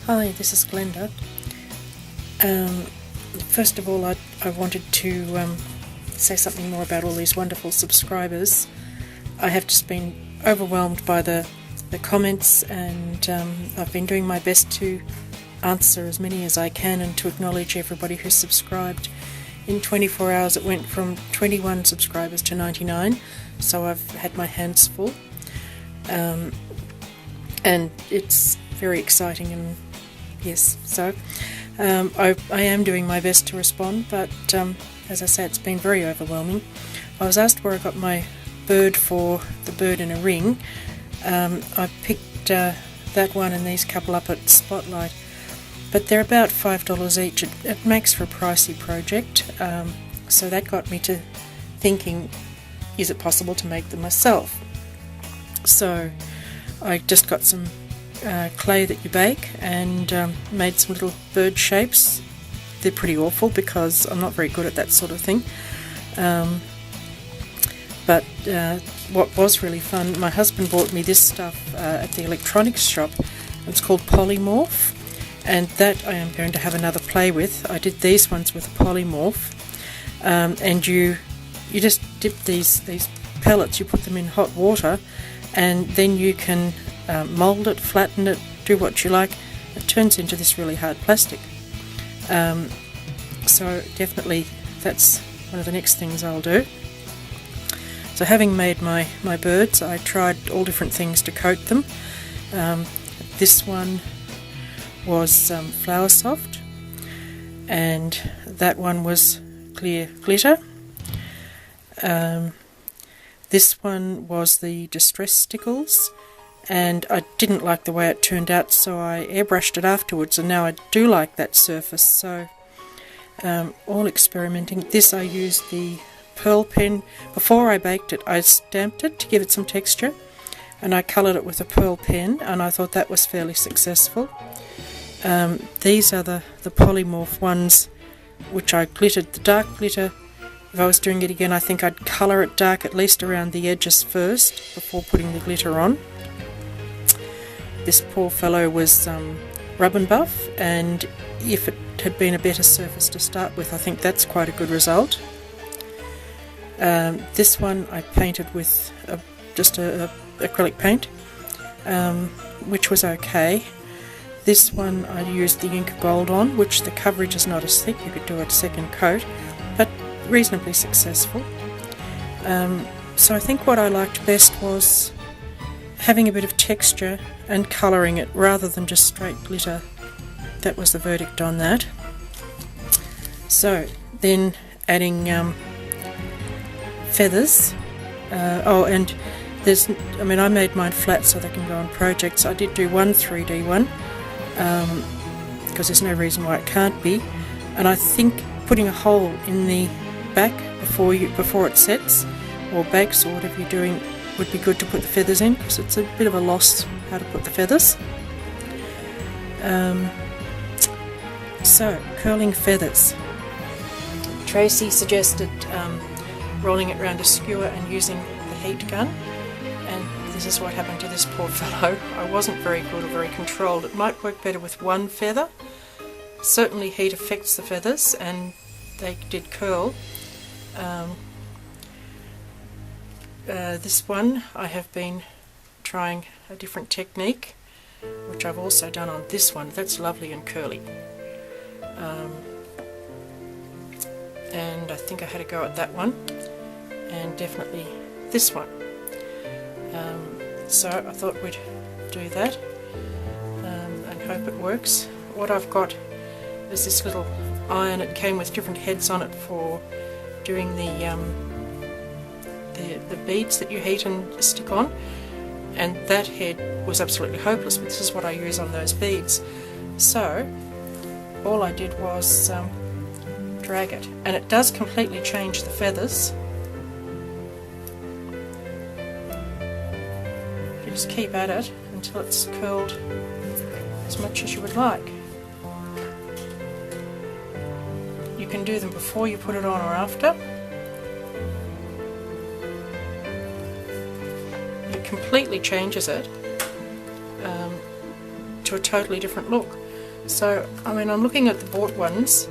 Hi, this is Glenda. First of all, I wanted to say something more about all these wonderful subscribers. I have just been overwhelmed by the comments, and I've been doing my best to answer as many as I can and to acknowledge everybody who's subscribed. In 24 hours it went from 21 subscribers to 99, so I've had my hands full. And it's very exciting, and yes, so I am doing my best to respond, but as I say, it's been very overwhelming. I was asked where I got my bird for the bird in a ring. I picked that one and these couple up at Spotlight, but they're about $5 each. It makes for a pricey project, so that got me to thinking, is it possible to make them myself? So I just got some clay that you bake and made some little bird shapes. They're pretty awful because I'm not very good at that sort of thing. But what was really fun, my husband bought me this stuff at the electronics shop. It's called Polymorph, and that I am going to have another play with. I did these ones with a Polymorph, and you just dip these pellets, you put them in hot water, and then you can mould it, flatten it, do what you like. It turns into this really hard plastic. So definitely that's one of the next things I'll do. So having made my birds, I tried all different things to coat them. This one was Flower Soft, and that one was Clear Glitter. This one was the Distress Stickles, and I didn't like the way it turned out, so I airbrushed it afterwards, and now I do like that surface. So all experimenting. This I used the pearl pen. Before I baked it, I stamped it to give it some texture, and I coloured it with a pearl pen, and I thought that was fairly successful. These are the Polymorph ones, which I glittered. The dark glitter, if I was doing it again, I think I'd colour it dark at least around the edges first before putting the glitter on. This poor fellow was Rub and Buff, and if it had been a better surface to start with, I think that's quite a good result. This one I painted with just a acrylic paint, which was okay. This one I used the ink gold on, which the coverage is not as thick, you could do a second coat, but reasonably successful. So I think what I liked best was having a bit of texture and colouring it rather than just straight glitter. That was the verdict on that. So then adding feathers. And I made mine flat so they can go on projects. I did do one 3D one because there's no reason why it can't be. And I think putting a hole in the back before it sets or bakes or whatever you're doing would be good to put the feathers in, because it's a bit of a loss how to put the feathers. So curling feathers. Tracy suggested rolling it around a skewer and using the heat gun, and this is what happened to this poor fellow. I wasn't very good or very controlled. It might work better with one feather. Certainly heat affects the feathers, and they did curl. This one I have been trying a different technique, which I've also done on this one. That's lovely and curly. And I think I had a go at that one, and definitely this one. So I thought we'd do that and hope it works. What I've got is this little iron. It came with different heads on it for doing the beads that you heat and stick on, and that head was absolutely hopeless, but this is what I use on those beads. So all I did was drag it, and it does completely change the feathers. You just keep at it until it's curled as much as you would like. You can do them before you put it on or after. It completely changes it to a totally different look. So, I mean, I'm looking at the bought ones.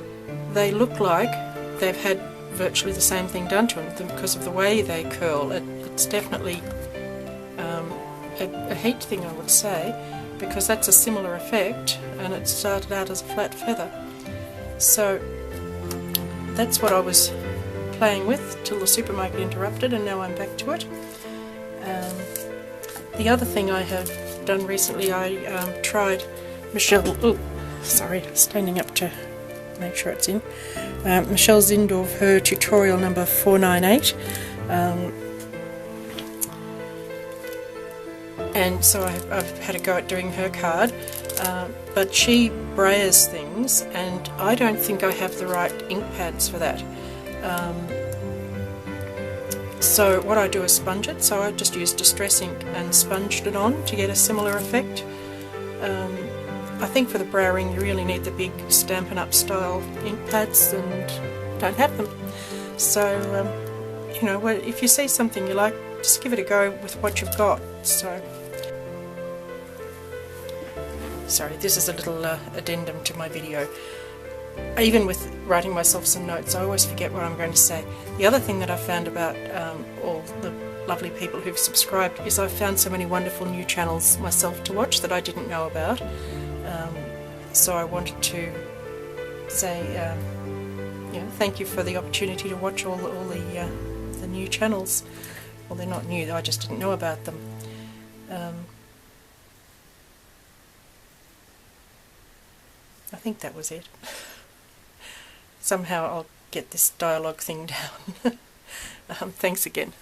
They look like they've had virtually the same thing done to them because of the way they curl. It's definitely a heat thing, I would say, because that's a similar effect, and it started out as a flat feather. So that's what I was playing with till the supermarket interrupted, and now I'm back to it. The other thing I have done recently, I tried Michelle, standing up to make sure it's in, Michelle Zindorff, her tutorial number 498, and so I've had a go at doing her card, but she brayers things, and I don't think I have the right ink pads for that. So what I do is sponge it, so I just used Distress ink and sponged it on to get a similar effect. I think for the browering you really need the big Stampin' Up style ink pads, and don't have them. So, you know, if you see something you like, just give it a go with what you've got. So, sorry, this is a little addendum to my video. Even with writing myself some notes, I always forget what I'm going to say. The other thing that I found about all the lovely people who've subscribed is I've found so many wonderful new channels myself to watch that I didn't know about. So I wanted to say, you know, thank you for the opportunity to watch all the new channels. Well, they're not new, I just didn't know about them. I think that was it. Somehow I'll get this dialogue thing down. Thanks again.